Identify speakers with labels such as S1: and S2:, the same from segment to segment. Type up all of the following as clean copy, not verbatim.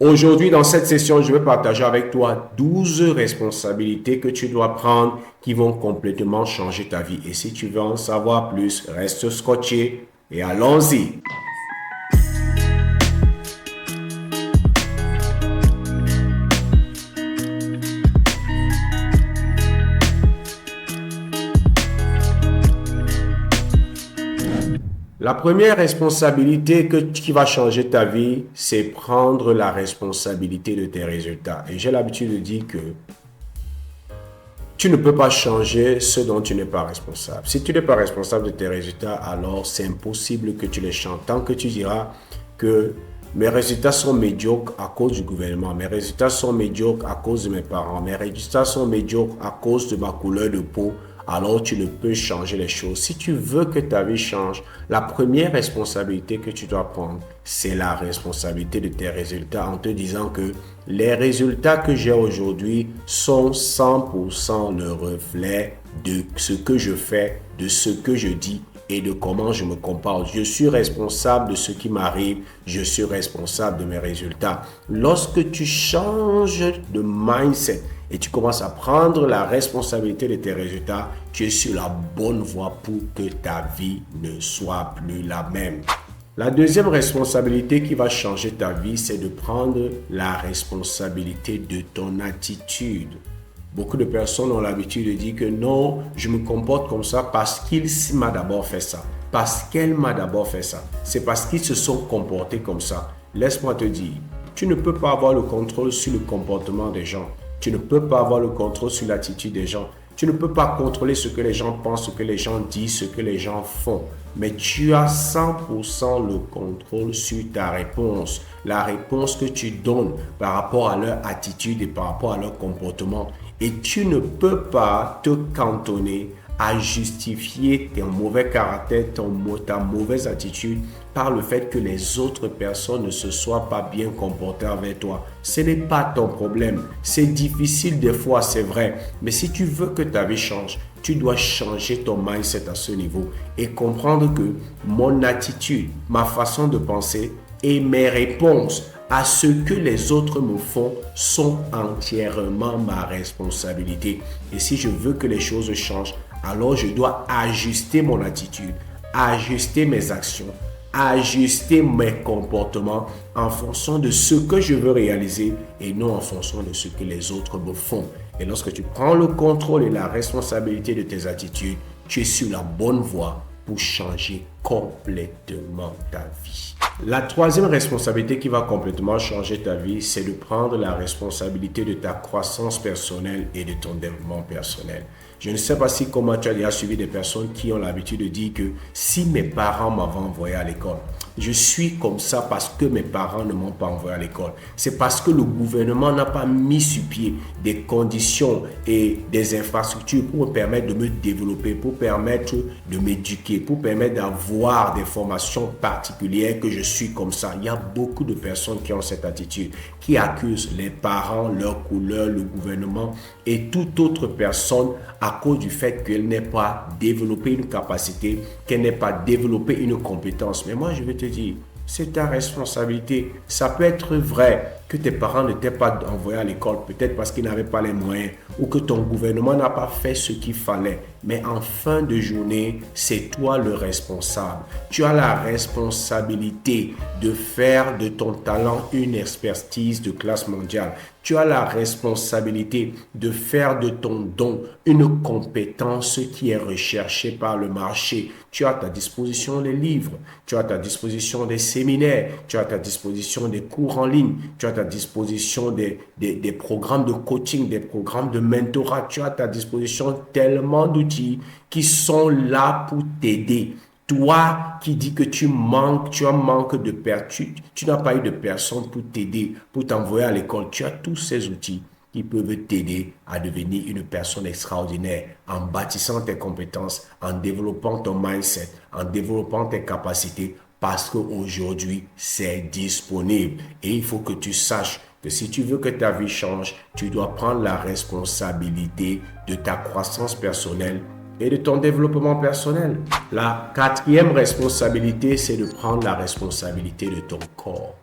S1: Aujourd'hui, dans cette session, je vais partager avec toi 12 responsabilités que tu dois prendre qui vont complètement changer ta vie. Et si tu veux en savoir plus, reste scotché et allons-y. La première responsabilité qui va changer ta vie, c'est prendre la responsabilité de tes résultats. Et j'ai l'habitude de dire que tu ne peux pas changer ce dont tu n'es pas responsable. Si tu n'es pas responsable de tes résultats, alors c'est impossible que tu les changes. Tant que tu diras que mes résultats sont médiocres à cause du gouvernement, mes résultats sont médiocres à cause de mes parents, mes résultats sont médiocres à cause de ma couleur de peau, alors tu ne peux changer les choses. Si tu veux que ta vie change, la première responsabilité que tu dois prendre, c'est la responsabilité de tes résultats en te disant que les résultats que j'ai aujourd'hui sont 100% le reflet de ce que je fais, de ce que je dis et de comment je me comporte. Je suis responsable de ce qui m'arrive, je suis responsable de mes résultats. Lorsque tu changes de mindset et tu commences à prendre la responsabilité de tes résultats, tu es sur la bonne voie pour que ta vie ne soit plus la même. La deuxième responsabilité qui va changer ta vie, c'est de prendre la responsabilité de ton attitude. Beaucoup de personnes ont l'habitude de dire que non, je me comporte comme ça parce qu'il m'a d'abord fait ça, parce qu'elle m'a d'abord fait ça. C'est parce qu'ils se sont comportés comme ça. Laisse-moi te dire, tu ne peux pas avoir le contrôle sur le comportement des gens. Tu ne peux pas avoir le contrôle sur l'attitude des gens. Tu ne peux pas contrôler ce que les gens pensent, ce que les gens disent, ce que les gens font. Mais tu as 100% le contrôle sur ta réponse. La réponse que tu donnes par rapport à leur attitude et par rapport à leur comportement. Et tu ne peux pas te cantonner à justifier ton mauvais caractère, ta mauvaise attitude par le fait que les autres personnes ne se soient pas bien comportées avec toi. Ce n'est pas ton problème. C'est difficile des fois, c'est vrai. Mais si tu veux que ta vie change, tu dois changer ton mindset à ce niveau et comprendre que mon attitude, ma façon de penser et mes réponses à ce que les autres me font sont entièrement ma responsabilité. Et si je veux que les choses changent, alors je dois ajuster mon attitude, ajuster mes actions, ajuster mes comportements en fonction de ce que je veux réaliser et non en fonction de ce que les autres me font. Et lorsque tu prends le contrôle et la responsabilité de tes attitudes, tu es sur la bonne voie pour changer complètement ta vie. La troisième responsabilité qui va complètement changer ta vie, c'est de prendre la responsabilité de ta croissance personnelle et de ton développement personnel. Je ne sais pas si comment tu as déjà suivi des personnes qui ont l'habitude de dire que si mes parents m'avaient envoyé à l'école, je suis comme ça parce que mes parents ne m'ont pas envoyé à l'école. C'est parce que le gouvernement n'a pas mis sur pied des conditions et des infrastructures pour me permettre de me développer, pour permettre de m'éduquer, pour permettre d'avoir des formations particulières que je suis comme ça. Il y a beaucoup de personnes qui ont cette attitude, qui accusent les parents, leur couleur, le gouvernement et toute autre personne à cause du fait qu'elle n'ait pas développé une capacité, qu'elle n'ait pas développé une compétence. Mais moi, je vais te dire, c'est ta responsabilité. Ça peut être vrai que tes parents ne t'aient pas envoyé à l'école, peut-être parce qu'ils n'avaient pas les moyens, ou que ton gouvernement n'a pas fait ce qu'il fallait. Mais en fin de journée, c'est toi le responsable. Tu as la responsabilité de faire de ton talent une expertise de classe mondiale. Tu as la responsabilité de faire de ton don une compétence qui est recherchée par le marché. Tu as à ta disposition les livres, tu as à ta disposition des séminaires, tu as à ta disposition des cours en ligne, tu as à ta disposition des programmes de coaching, des programmes de mentorat, tu as à ta disposition tellement d'outils qui sont là pour t'aider. Toi qui dis que tu as manque de tu n'as pas eu de personne pour t'aider, pour t'envoyer à l'école. Tu as tous ces outils qui peuvent t'aider à devenir une personne extraordinaire en bâtissant tes compétences, en développant ton mindset, en développant tes capacités parce qu'aujourd'hui, c'est disponible. Et il faut que tu saches que si tu veux que ta vie change, tu dois prendre la responsabilité de ta croissance personnelle et de ton développement personnel. La quatrième responsabilité, c'est de prendre la responsabilité de ton corps.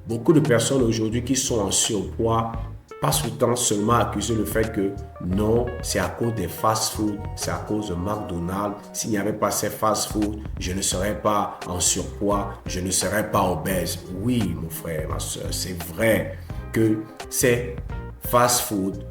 S1: Beaucoup de personnes aujourd'hui qui sont en surpoids passent le temps seulement à accuser le fait que non, c'est à cause des fast-food, c'est à cause de McDonald's. S'il n'y avait pas ces fast-food, je ne serais pas en surpoids, je ne serais pas obèse. Oui, mon frère, ma soeur, c'est vrai que ces fast-food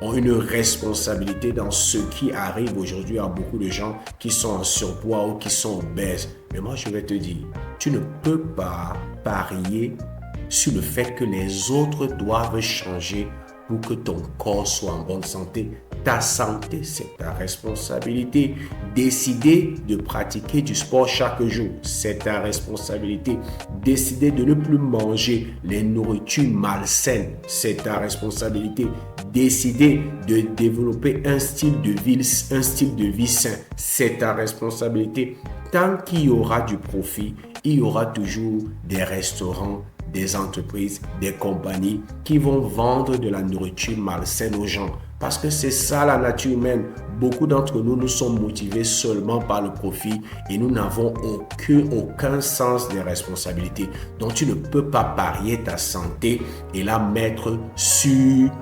S1: ont une responsabilité dans ce qui arrive aujourd'hui à beaucoup de gens qui sont en surpoids ou qui sont obèses. Mais moi, je vais te dire, tu ne peux pas parier sur le fait que les autres doivent changer pour que ton corps soit en bonne santé. Ta santé, c'est ta responsabilité. Décider de pratiquer du sport chaque jour, c'est ta responsabilité. Décider de ne plus manger les nourritures malsaines, c'est ta responsabilité. Décider de développer un style de vie sain, c'est ta responsabilité. Tant qu'il y aura du profit, il y aura toujours des restaurants, des entreprises, des compagnies qui vont vendre de la nourriture malsaine aux gens. Parce que c'est ça la nature humaine. Beaucoup d'entre nous, nous sommes motivés seulement par le profit et nous n'avons aucun sens des responsabilités. Donc tu ne peux pas parier ta santé et la mettre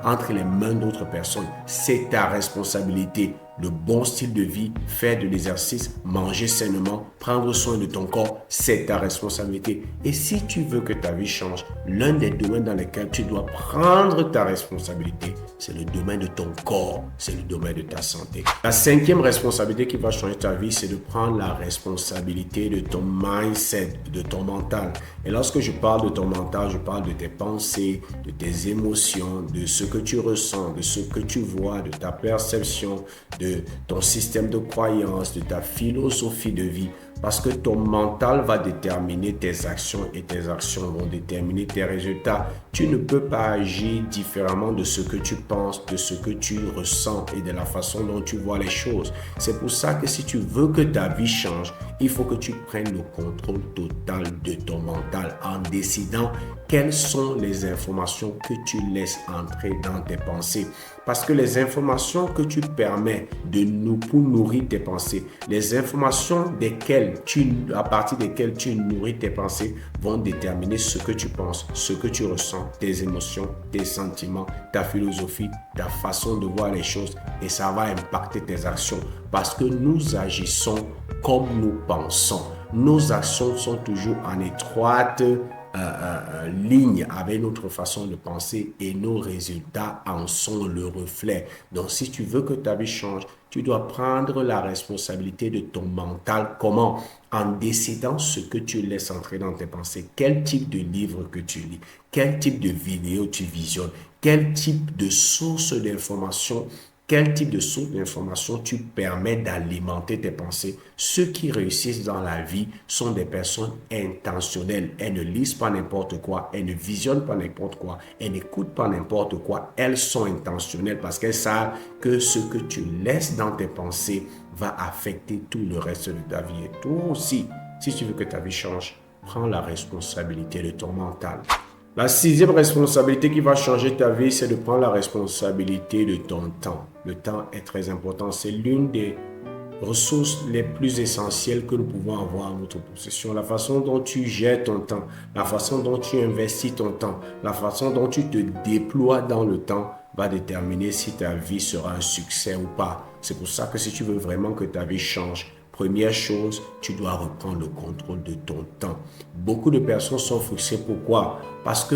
S1: entre les mains d'autres personnes. C'est ta responsabilité. Le bon style de vie, faire de l'exercice, manger sainement, prendre soin de ton corps, c'est ta responsabilité. Et si tu veux que ta vie change, l'un des domaines dans lesquels tu dois prendre ta responsabilité, c'est le domaine de ton corps, c'est le domaine de ta santé. La cinquième responsabilité qui va changer ta vie, c'est de prendre la responsabilité de ton mindset, de ton mental. Et lorsque je parle de ton mental, je parle de tes pensées, de tes émotions, de ce que tu ressens, de ce que tu vois, de ta perception, de ton système de croyance, de ta philosophie de vie. Parce que ton mental va déterminer tes actions et tes actions vont déterminer tes résultats. Tu ne peux pas agir différemment de ce que tu penses, de ce que tu ressens et de la façon dont tu vois les choses. C'est pour ça que si tu veux que ta vie change, il faut que tu prennes le contrôle total de ton mental en décidant quelles sont les informations que tu laisses entrer dans tes pensées. Parce que les informations que tu permets pour nourrir tes pensées, les informations à partir desquelles tu nourris tes pensées vont déterminer ce que tu penses, ce que tu ressens, tes émotions, tes sentiments, ta philosophie, ta façon de voir les choses et ça va impacter tes actions parce que nous agissons comme nous pensons. Nos actions sont toujours en étroite ligne avec notre façon de penser et nos résultats en sont le reflet. Donc, si tu veux que ta vie change, tu dois prendre la responsabilité de ton mental. Comment? En décidant ce que tu laisses entrer dans tes pensées. Quel type de livre que tu lis? Quel type de vidéo tu visionnes? Quel type de source d'information tu permets d'alimenter tes pensées? Ceux qui réussissent dans la vie sont des personnes intentionnelles. Elles ne lisent pas n'importe quoi, elles ne visionnent pas n'importe quoi, elles n'écoutent pas n'importe quoi. Elles sont intentionnelles parce qu'elles savent que ce que tu laisses dans tes pensées va affecter tout le reste de ta vie. Et toi aussi, si tu veux que ta vie change, prends la responsabilité de ton mental. La sixième responsabilité qui va changer ta vie, c'est de prendre la responsabilité de ton temps. Le temps est très important. C'est l'une des ressources les plus essentielles que nous pouvons avoir en notre possession. La façon dont tu gères ton temps, la façon dont tu investis ton temps, la façon dont tu te déploies dans le temps va déterminer si ta vie sera un succès ou pas. C'est pour ça que si tu veux vraiment que ta vie change, première chose, tu dois reprendre le contrôle de ton temps. Beaucoup de personnes sont frustrées. Pourquoi? Parce que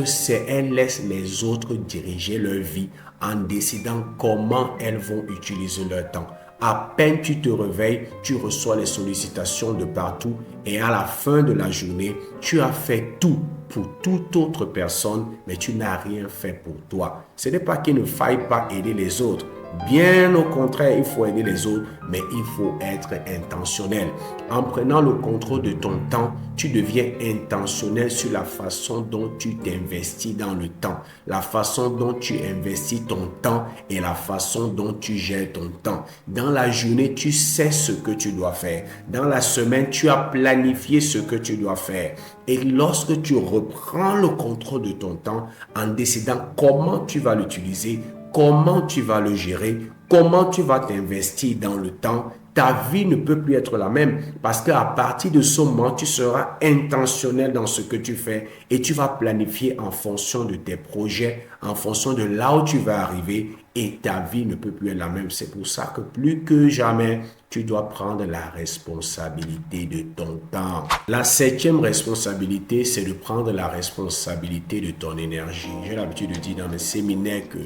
S1: elles laissent les autres diriger leur vie en décidant comment elles vont utiliser leur temps. À peine tu te réveilles, tu reçois les sollicitations de partout et à la fin de la journée, tu as fait tout pour toute autre personne, mais tu n'as rien fait pour toi. Ce n'est pas qu'il ne faille pas aider les autres. Bien au contraire, il faut aider les autres, mais il faut être intentionnel. En prenant le contrôle de ton temps, tu deviens intentionnel sur la façon dont tu t'investis dans le temps, la façon dont tu investis ton temps et la façon dont tu gères ton temps. Dans la journée, tu sais ce que tu dois faire. Dans la semaine, tu as planifié ce que tu dois faire. Et lorsque tu reprends le contrôle de ton temps en décidant comment tu vas l'utiliser, comment tu vas le gérer, comment tu vas t'investir dans le temps, ta vie ne peut plus être la même parce qu'à partir de ce moment, tu seras intentionnel dans ce que tu fais et tu vas planifier en fonction de tes projets, en fonction de là où tu vas arriver et ta vie ne peut plus être la même. C'est pour ça que plus que jamais, tu dois prendre la responsabilité de ton temps. La 7e responsabilité, c'est de prendre la responsabilité de ton énergie. J'ai l'habitude de dire dans mes séminaires que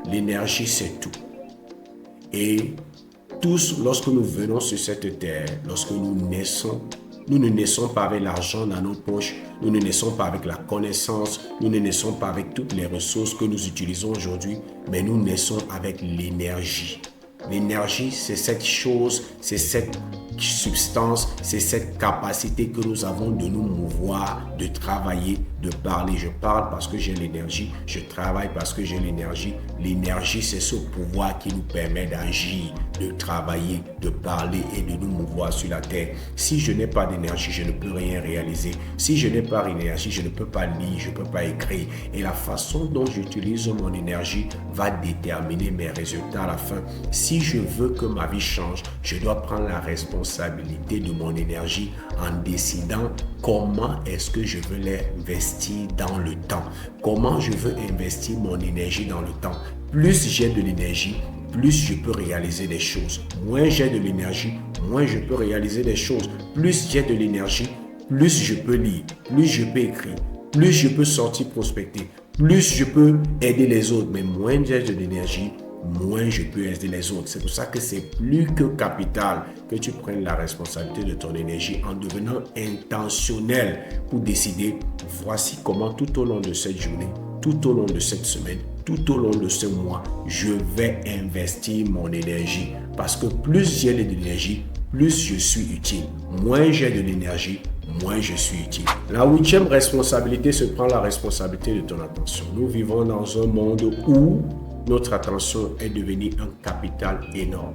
S1: l'énergie, c'est tout. Et tous, lorsque nous venons sur cette terre, lorsque nous naissons, nous ne naissons pas avec l'argent dans nos poches, nous ne naissons pas avec la connaissance, nous ne naissons pas avec toutes les ressources que nous utilisons aujourd'hui, mais nous naissons avec l'énergie. L'énergie, c'est cette chose, c'est cette substance, c'est cette capacité que nous avons de nous mouvoir, de travailler, de parler. Je parle parce que j'ai l'énergie, je travaille parce que j'ai l'énergie. L'énergie, c'est ce pouvoir qui nous permet d'agir, de travailler, de parler et de nous mouvoir sur la terre. Si je n'ai pas d'énergie, je ne peux rien réaliser. Si je n'ai pas d'énergie, je ne peux pas lire, je ne peux pas écrire. Et la façon dont j'utilise mon énergie va déterminer mes résultats à la fin. Si je veux que ma vie change, je dois prendre la responsabilité de mon énergie en décidant comment est-ce que je veux l'investir dans le temps. Comment je veux investir mon énergie dans le temps. Plus j'ai de l'énergie, plus je peux réaliser des choses. Moins j'ai de l'énergie, moins je peux réaliser des choses. Plus j'ai de l'énergie, plus je peux lire, plus je peux écrire, plus je peux sortir prospecter, plus je peux aider les autres. Mais moins j'ai de l'énergie, moins je peux aider les autres. C'est pour ça que c'est plus que capital que tu prennes la responsabilité de ton énergie en devenant intentionnel pour décider, voici comment tout au long de cette journée, tout au long de cette semaine, tout au long de ce mois, je vais investir mon énergie. Parce que plus j'ai de l'énergie, plus je suis utile. Moins j'ai de l'énergie, moins je suis utile. La 8e responsabilité, c'est prendre la responsabilité de ton attention. Nous vivons dans un monde où notre attention est devenue un capital énorme.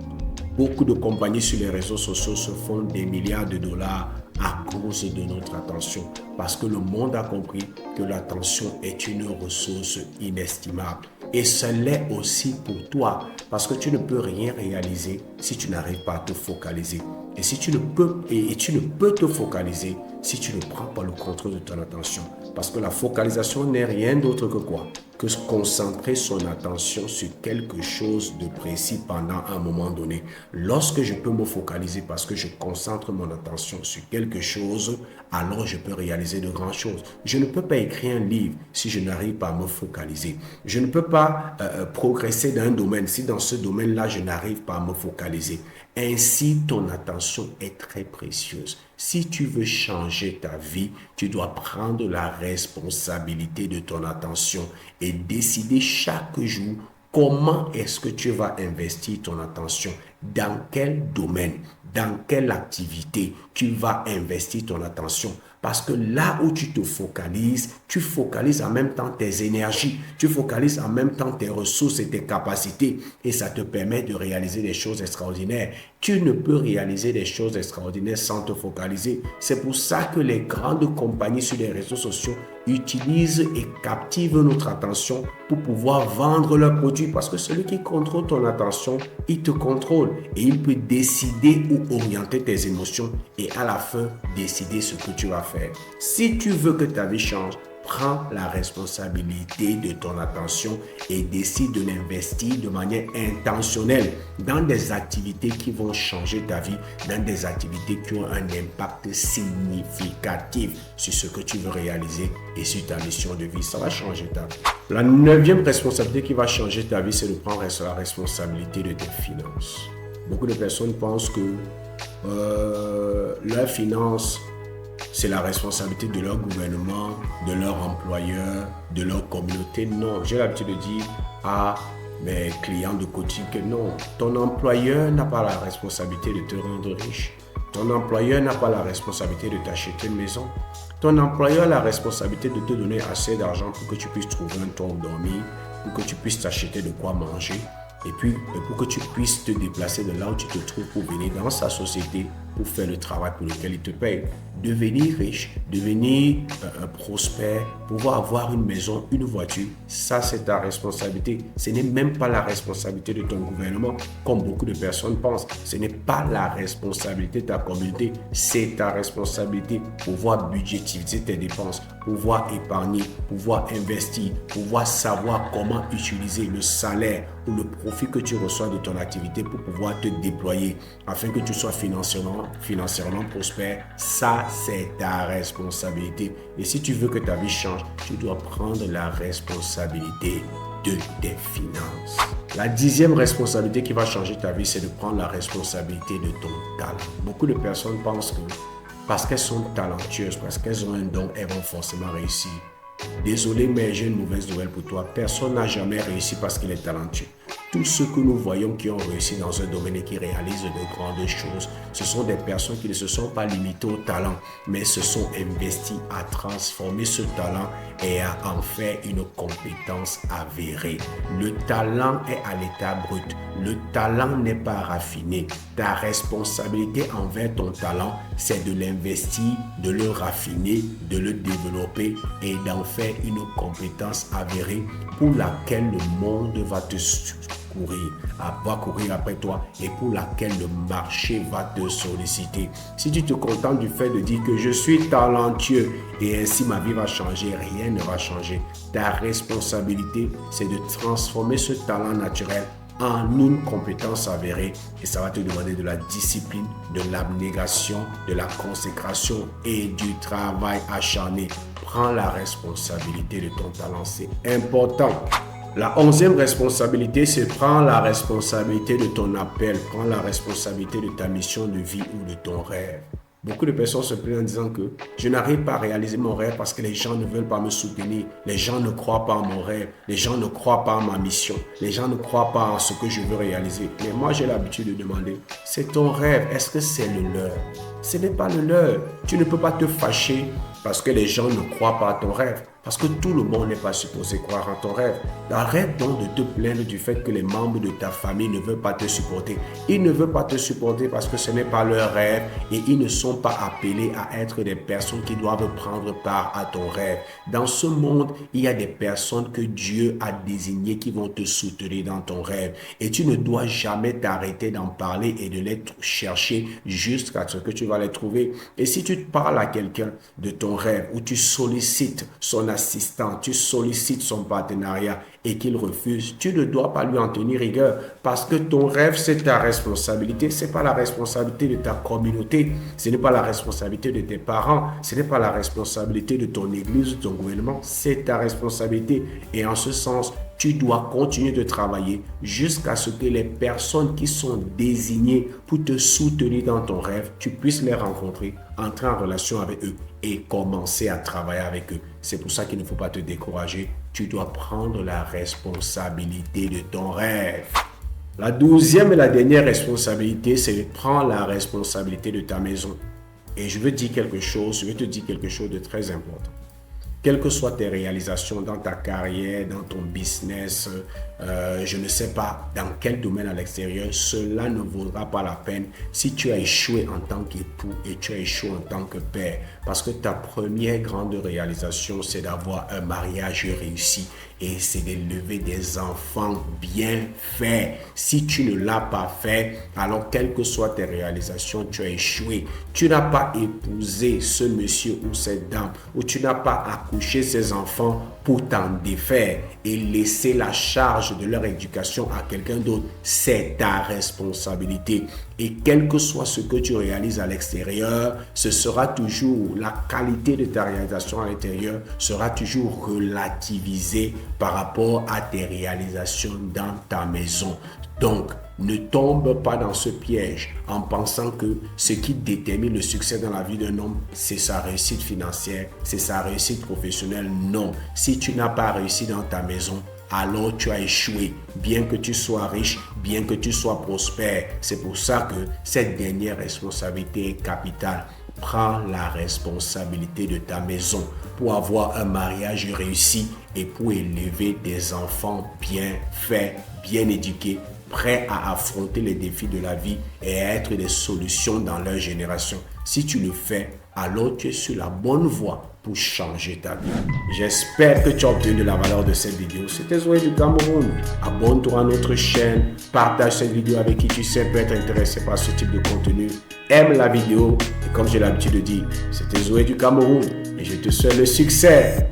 S1: Beaucoup de compagnies sur les réseaux sociaux se font des milliards de dollars à cause de notre attention. Parce que le monde a compris que l'attention est une ressource inestimable. Et ce l'est aussi pour toi. Parce que tu ne peux rien réaliser si tu n'arrives pas à te focaliser. Et si tu ne peux te focaliser si tu ne prends pas le contrôle de ton attention. Parce que la focalisation n'est rien d'autre que quoi? Que se concentrer son attention sur quelque chose de précis pendant un moment donné. Lorsque je peux me focaliser parce que je concentre mon attention sur quelque chose, alors je peux réaliser de grandes choses. Je ne peux pas écrire un livre si je n'arrive pas à me focaliser. Je ne peux pas progresser dans un domaine si dans ce domaine-là, je n'arrive pas à me focaliser. Ainsi, ton attention est très précieuse. Si tu veux changer ta vie, tu dois prendre la responsabilité de ton attention et décider chaque jour comment est-ce que tu vas investir ton attention, dans quel domaine, dans quelle activité tu vas investir ton attention. Parce que là où tu focalises en même temps tes énergies, tu focalises en même temps tes ressources et tes capacités et ça te permet de réaliser des choses extraordinaires. Tu ne peux réaliser des choses extraordinaires sans te focaliser. C'est pour ça que les grandes compagnies sur les réseaux sociaux utilisent et captivent notre attention pour pouvoir vendre leurs produits. Parce que celui qui contrôle ton attention, il te contrôle et il peut décider où orienter tes émotions et à la fin, décider ce que tu vas faire. Si tu veux que ta vie change, prends la responsabilité de ton attention et décide de l'investir de manière intentionnelle dans des activités qui vont changer ta vie, dans des activités qui ont un impact significatif sur ce que tu veux réaliser et sur ta mission de vie. Ça va changer ta vie. La 9e responsabilité qui va changer ta vie, c'est de prendre la responsabilité de tes finances. Beaucoup de personnes pensent que leurs finances, c'est la responsabilité de leur gouvernement, de leur employeur, de leur communauté. Non, j'ai l'habitude de dire à mes clients de coaching que non, ton employeur n'a pas la responsabilité de te rendre riche. Ton employeur n'a pas la responsabilité de t'acheter une maison. Ton employeur a la responsabilité de te donner assez d'argent pour que tu puisses trouver un toit où dormir, pour que tu puisses t'acheter de quoi manger. Et puis, pour que tu puisses te déplacer de là où tu te trouves pour venir dans sa société, pour faire le travail pour lequel il te paye. Devenir riche, devenir prospère, pouvoir avoir une maison, une voiture, ça c'est ta responsabilité. Ce n'est même pas la responsabilité de ton gouvernement, comme beaucoup de personnes pensent. Ce n'est pas la responsabilité de ta communauté, c'est ta responsabilité. Pouvoir budgétiser tes dépenses, pouvoir épargner, pouvoir investir, pouvoir savoir comment utiliser le salaire ou le profit que tu reçois de ton activité pour pouvoir te déployer afin que tu sois financièrement prospère. Ça, c'est ta responsabilité. Et si tu veux que ta vie change, tu dois prendre la responsabilité de tes finances. La 10e responsabilité qui va changer ta vie, c'est de prendre la responsabilité de ton talent. Beaucoup de personnes pensent que parce qu'elles sont talentueuses, parce qu'elles ont un don, elles vont forcément réussir. Désolé, mais j'ai une mauvaise nouvelle pour toi. Personne n'a jamais réussi parce qu'il est talentueux. Tous ceux que nous voyons qui ont réussi dans un domaine et qui réalisent de grandes choses, ce sont des personnes qui ne se sont pas limitées au talent, mais se sont investies à transformer ce talent et à en faire une compétence avérée. Le talent est à l'état brut. Le talent n'est pas raffiné. Ta responsabilité envers ton talent, c'est de l'investir, de le raffiner, de le développer et d'en faire une compétence avérée pour laquelle le monde va te courir après toi et pour laquelle le marché va te solliciter. Si tu te contentes du fait de dire que je suis talentueux et ainsi ma vie va changer, rien ne va changer. Ta responsabilité, c'est de transformer ce talent naturel en une compétence avérée et ça va te demander de la discipline, de l'abnégation, de la consécration et du travail acharné. Prends la responsabilité de ton talent, c'est important. La 11e responsabilité, c'est prendre la responsabilité de ton appel, prendre la responsabilité de ta mission de vie ou de ton rêve. Beaucoup de personnes se plaignent en disant que je n'arrive pas à réaliser mon rêve parce que les gens ne veulent pas me soutenir, les gens ne croient pas en mon rêve, les gens ne croient pas en ma mission, les gens ne croient pas en ce que je veux réaliser. Mais moi, j'ai l'habitude de demander, c'est ton rêve, est-ce que c'est le leur? Ce n'est pas le leur. Tu ne peux pas te fâcher parce que les gens ne croient pas à ton rêve. Parce que tout le monde n'est pas supposé croire en ton rêve. Arrête donc de te plaindre du fait que les membres de ta famille ne veulent pas te supporter. Ils ne veulent pas te supporter parce que ce n'est pas leur rêve et ils ne sont pas appelés à être des personnes qui doivent prendre part à ton rêve. Dans ce monde, il y a des personnes que Dieu a désignées qui vont te soutenir dans ton rêve. Et tu ne dois jamais t'arrêter d'en parler et de les chercher jusqu'à ce que tu vas les trouver. Et si tu parles à quelqu'un de ton rêve ou tu sollicites son assistant, tu sollicites son partenariat et qu'il refuse, tu ne dois pas lui en tenir rigueur parce que ton rêve, c'est ta responsabilité. Ce n'est pas la responsabilité de ta communauté, ce n'est pas la responsabilité de tes parents, ce n'est pas la responsabilité de ton église, de ton gouvernement, c'est ta responsabilité. Et en ce sens, tu dois continuer de travailler jusqu'à ce que les personnes qui sont désignées pour te soutenir dans ton rêve, tu puisses les rencontrer, entrer en relation avec eux et commencer à travailler avec eux. C'est pour ça qu'il ne faut pas te décourager. Tu dois prendre la responsabilité de ton rêve. La 12e et la dernière responsabilité, c'est de prendre la responsabilité de ta maison. Et je veux te dire quelque chose de très important. Quelles que soient tes réalisations dans ta carrière, dans ton business, je ne sais pas dans quel domaine à l'extérieur, cela ne vaudra pas la peine si tu as échoué en tant qu'époux et tu as échoué en tant que père. Parce que ta première grande réalisation, c'est d'avoir un mariage réussi et c'est d'élever des enfants bien faits. Si tu ne l'as pas fait, alors quelles que soient tes réalisations, tu as échoué. Tu n'as pas épousé ce monsieur ou cette dame, ou tu n'as pas accouché ces enfants pour t'en défaire et laisser la charge de leur éducation à quelqu'un d'autre. C'est ta responsabilité. Et quel que soit ce que tu réalises à l'extérieur, ce sera toujours, la qualité de ta réalisation à l'intérieur sera toujours relativisée par rapport à tes réalisations dans ta maison. Donc, ne tombe pas dans ce piège en pensant que ce qui détermine le succès dans la vie d'un homme, c'est sa réussite financière, c'est sa réussite professionnelle. Non, si tu n'as pas réussi dans ta maison, alors tu as échoué, bien que tu sois riche, bien que tu sois prospère. C'est pour ça que cette dernière responsabilité est capitale. Prends la responsabilité de ta maison pour avoir un mariage réussi et pour élever des enfants bien faits, bien éduqués, prêts à affronter les défis de la vie et à être des solutions dans leur génération. Si tu le fais, alors tu es sur la bonne voie pour changer ta vie. J'espère que tu as obtenu de la valeur de cette vidéo. C'était Zoé du Cameroun. Abonne-toi à notre chaîne, partage cette vidéo avec qui tu sais peut être intéressé par ce type de contenu. Aime la vidéo et comme j'ai l'habitude de dire, c'était Zoé du Cameroun et je te souhaite le succès.